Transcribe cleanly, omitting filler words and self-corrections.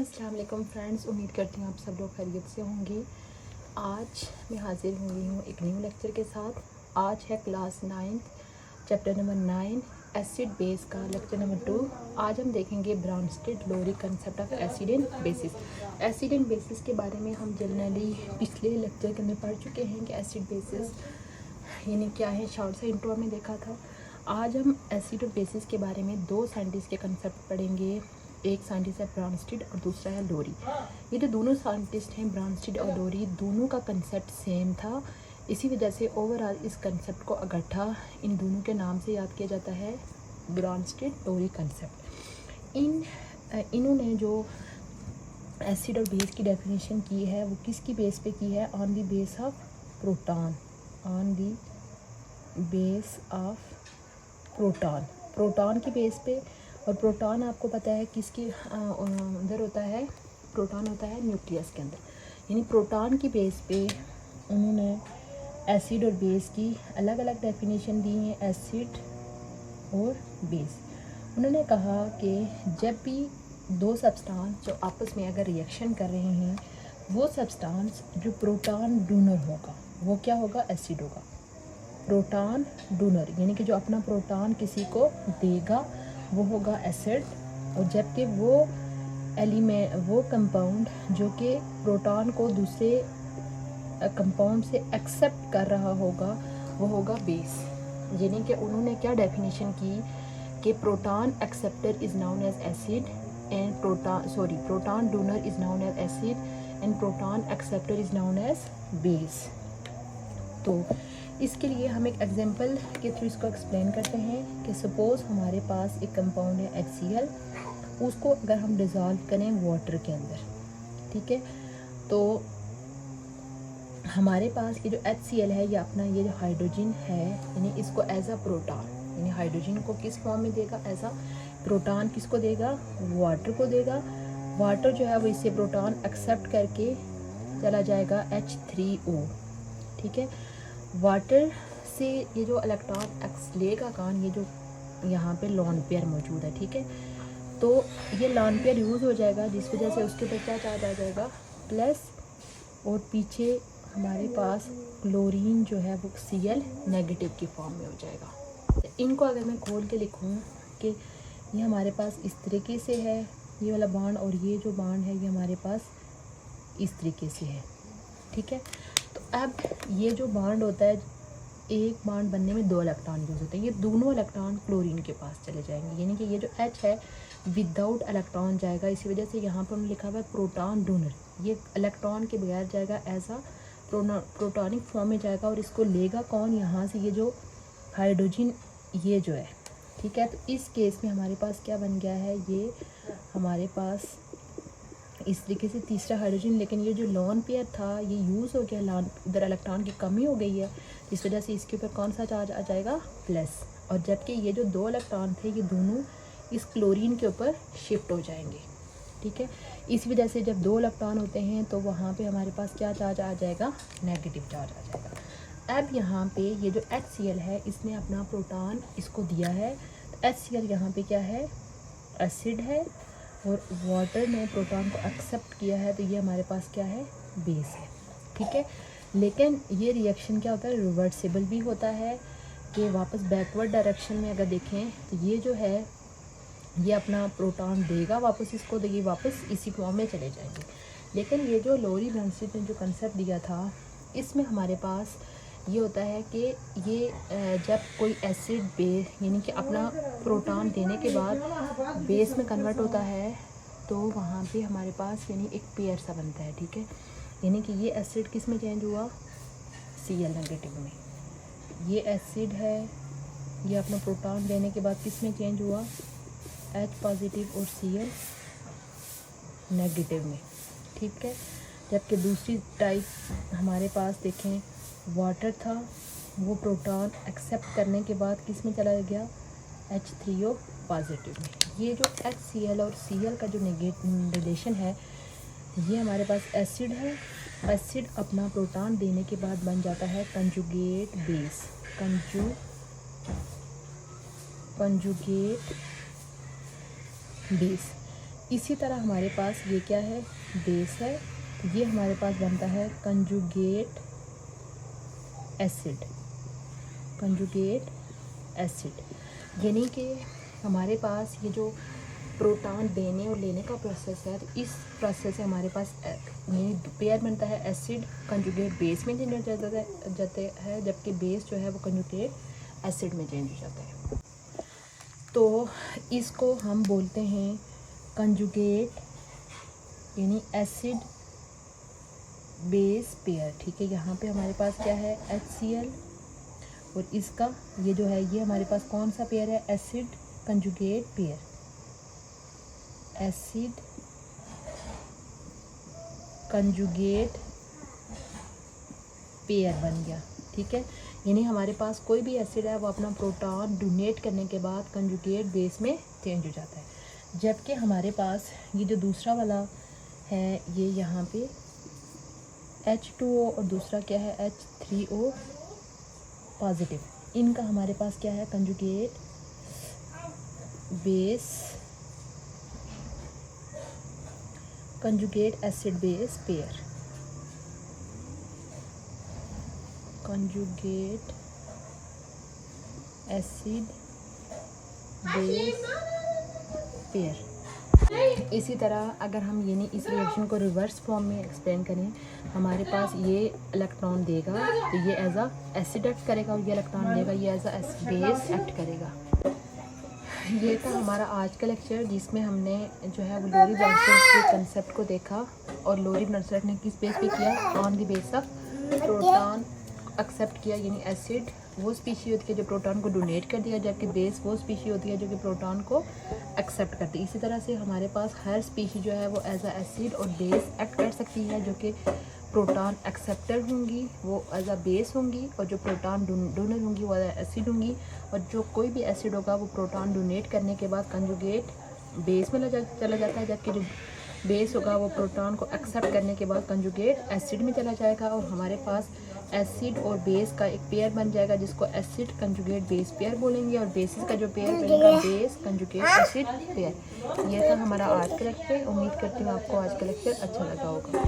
अस्सलाम वालेकुम फ्रेंड्स, उम्मीद करती हूँ आप सब लोग खैरियत से होंगे। आज मैं हाजिर हुई हूँ एक न्यू लेक्चर के साथ। आज है class 9 chapter number 9 acid base का लेक्चर नंबर 2। आज हम देखेंगे Bronsted Lowry concept of acid and bases. Acid and bases के बारे में हम जनरली पिछले लेक्चर के अंदर पढ़ चुके हैं कि एसिड बेसिस यानी क्या है, शॉर्ट सा इंट्रो में देखा था। आज हम एसिड और बेसिस के बारे में दो साइंटिस्ट के कंसेप्ट पढ़ेंगे। एक साइंटिस्ट है ब्राउनस्टेड और दूसरा है लोरी। ये जो दोनों साइंटिस्ट हैं ब्राउनस्टेड और लोरी, दोनों का कंसेप्ट सेम था। इसी वजह से ओवरऑल इस कंसेप्ट को इकट्ठा इन दोनों के नाम से याद किया जाता है, ब्राउनस्टेड लोरी कंसेप्ट। इन्होंने जो एसिड और बेस की डेफिनेशन की है वो किसकी बेस पे की है? On the base of proton. On the base of proton, proton की बेस पे। और प्रोटॉन आपको पता है किसकी अंदर होता है? प्रोटॉन होता है न्यूक्लियस के अंदर। यानी प्रोटॉन की बेस पे उन्होंने एसिड और बेस की अलग अलग डेफिनेशन दी हैं। एसिड और बेस, उन्होंने कहा कि जब भी दो सब्सटेंस जो आपस में अगर रिएक्शन कर रहे हैं, वो सब्सटेंस जो प्रोटॉन डोनर होगा वो क्या होगा? एसिड होगा। प्रोटॉन डोनर यानी कि जो अपना प्रोटॉन किसी को देगा वो होगा एसिड। और जबकि वो कंपाउंड जो कि प्रोटॉन को दूसरे कंपाउंड से एक्सेप्ट कर रहा होगा वो होगा बेस। यानी कि उन्होंने क्या डेफिनेशन की कि proton acceptor is known as acid and proton donor is known as acid and proton acceptor is known as base. तो इसके लिए हम एक एग्जांपल के थ्रू इसको एक्सप्लेन करते हैं कि सपोज़ हमारे पास एक कंपाउंड है HCl, उसको अगर हम डिज़ोल्व करें वाटर के अंदर, ठीक है, तो हमारे पास ये जो HCl है, ये अपना ये जो हाइड्रोजन है, यानी इसको एज अ प्रोटॉन, यानी हाइड्रोजन को किस फॉर्म में देगा? As a proton. किसको देगा? वाटर को देगा। वाटर जो है वो इससे प्रोटॉन एक्सेप्ट करके चला जाएगा H3O, ठीक है। वाटर से ये जो इलेक्ट्रॉन एक्स लेगा कौन? ये जो यहाँ पे लॉन पेयर मौजूद है, ठीक है। तो ये लॉन पेयर यूज़ हो जाएगा, जिस वजह से उसके ऊपर क्या चार्ज आ जाएगा? प्लस। और पीछे हमारे पास क्लोरीन जो है वो Cl नेगेटिव की फॉर्म में हो जाएगा। इनको अगर मैं खोल के लिखूँ कि ये हमारे पास इस तरीके से है ये वाला बॉन्ड, और ये जो बॉन्ड है ये हमारे पास इस तरीके से है, ठीक है। तो अब ये जो बॉन्ड होता है, एक बॉन्ड बनने में दो इलेक्ट्रॉन यूज़ होते हैं, ये दोनों इलेक्ट्रॉन क्लोरीन के पास चले जाएंगे। यानी कि ये जो H है विदाउट इलेक्ट्रॉन जाएगा। इसी वजह से यहाँ पर उन्होंने लिखा हुआ है प्रोटॉन डोनर, ये इलेक्ट्रॉन के बगैर जाएगा, एज आ प्रोटॉनिक फॉर्म में जाएगा। और इसको लेगा कौन? यहाँ से ये जो हाइड्रोजन ये जो है, ठीक है। तो इस केस में हमारे पास क्या बन गया है? ये हमारे पास इस तरीके से तीसरा हाइड्रोजन। लेकिन ये जो लॉन पेयर था ये यूज़ हो गया, इधर इलेक्ट्रॉन की कमी हो गई है, इस वजह से इसके ऊपर कौन सा चार्ज आ जाएगा? प्लस। और जबकि ये जो दो इलेक्ट्रॉन थे ये दोनों इस क्लोरीन के ऊपर शिफ्ट हो जाएंगे, ठीक है। इस वजह से जब दो इलेक्ट्रॉन होते हैं तो वहाँ पे हमारे पास क्या चार्ज आ जाएगा? नेगेटिव चार्ज आ जाएगा। अब यहाँ पे ये जो HCl है इसने अपना प्रोटॉन इसको दिया है, तो HCl यहाँ पे क्या है? एसिड है। और वाटर ने प्रोटॉन को एक्सेप्ट किया है, तो ये हमारे पास क्या है? बेस है, ठीक है। लेकिन ये रिएक्शन क्या होता है? रिवर्सिबल भी होता है कि वापस बैकवर्ड डायरेक्शन में अगर देखें तो ये जो है ये अपना प्रोटॉन देगा वापस इसको, तो ये वापस इसी फॉर्म में चले जाएंगे। लेकिन ये जो लोरी ब्राउनस्टेड ने जो कंसेप्ट दिया था इसमें हमारे पास ये होता है कि ये जब कोई एसिड बेस यानी कि अपना प्रोटॉन देने के बाद बेस में कन्वर्ट होता है तो वहाँ पे हमारे पास यानी एक पेयर सा बनता है, ठीक है। यानी कि ये एसिड किस में चेंज हुआ? Cl नेगेटिव में। ये एसिड है, ये अपना प्रोटॉन देने के बाद किस में चेंज हुआ? H पॉजिटिव और Cl नेगेटिव में, ठीक है। जबकि दूसरी टाइप हमारे पास देखें वाटर था, वो प्रोटॉन एक्सेप्ट करने के बाद किस में चला गया? H3O पॉजिटिव में। ये जो HCl और Cl का जो रिलेशन है ये हमारे पास एसिड है। एसिड अपना प्रोटॉन देने के बाद बन जाता है कंजुगेट बेस। कंजुगेट बेस इसी तरह हमारे पास ये क्या है, बेस है, तो ये हमारे पास बनता है कंजुगेट एसिड। कंजुगेट एसिड यानी कि हमारे पास ये जो प्रोटॉन देने और लेने का प्रोसेस है, तो इस प्रोसेस से हमारे पास पेयर बनता है एसिड कंजुगेट बेस में चेंज हो जाता है, जबकि बेस जो है वो कंजुगेट एसिड में चेंज हो जाता है। तो इसको हम बोलते हैं कंजुगेट यानी एसिड बेस पेयर। ठीक है, यहाँ पे हमारे पास क्या है, HCl, और इसका ये जो है ये हमारे पास कौन सा पेयर है, acid conjugate pair, acid conjugate pair बन गया। ठीक है, यानी हमारे पास कोई भी एसिड है वो अपना प्रोटॉन डोनेट करने के बाद कंजुगेट बेस में चेंज हो जाता है। जबकि हमारे पास ये जो दूसरा वाला है, ये यहाँ पे H2O और दूसरा क्या है H3O पॉजिटिव, इनका हमारे पास क्या है, conjugate base, conjugate acid base pair, conjugate acid base pair. इसी तरह अगर हम यानी इस रिएक्शन को रिवर्स फॉर्म में एक्सप्लेन करें, हमारे पास ये इलेक्ट्रॉन देगा तो ये एज आ एसिड एक्ट करेगा, और ये इलेक्ट्रॉन देगा ये एज आ बेस एक्ट करेगा। ये था हमारा आज का लेक्चर, जिसमें हमने जो है वो लोरी ब्रॉन्सन के कंसेप्ट को देखा, और लोरी ब्रॉन्सन ने किस बेस पे किया, on the base of proton accept किया, यानी एसिड वो स्पीशी होती है जो प्रोटॉन को डोनेट कर दिया, जबकि बेस वो स्पीशी होती है जो कि प्रोटॉन को एक्सेप्ट करती है। इसी तरह से हमारे पास हर स्पीशी जो है वो एज अ एसिड और बेस एक्ट कर सकती है, जो कि प्रोटॉन एक्सेप्टर होंगी वो एज अ बेस होंगी, और जो प्रोटॉन डोनर होंगी वो एज अ एसिड होंगी, और जो कोई भी एसिड होगा वो प्रोटॉन डोनेट करने के बाद कंजुगेट बेस में चला जाता है, जबकि जो बेस होगा वो प्रोटॉन को एक्सेप्ट करने के बाद कंजुगेट एसिड में चला जाएगा, और हमारे पास एसिड और बेस का एक पेयर बन जाएगा जिसको एसिड कंजुगेट बेस पेयर बोलेंगे, और बेसिस का जो पेयर बनेगा बेस कंजुगेट एसिड पेयर। ये था हमारा आज का लेक्चर। उम्मीद करती हूँ आपको आज का लेक्चर अच्छा लगा होगा।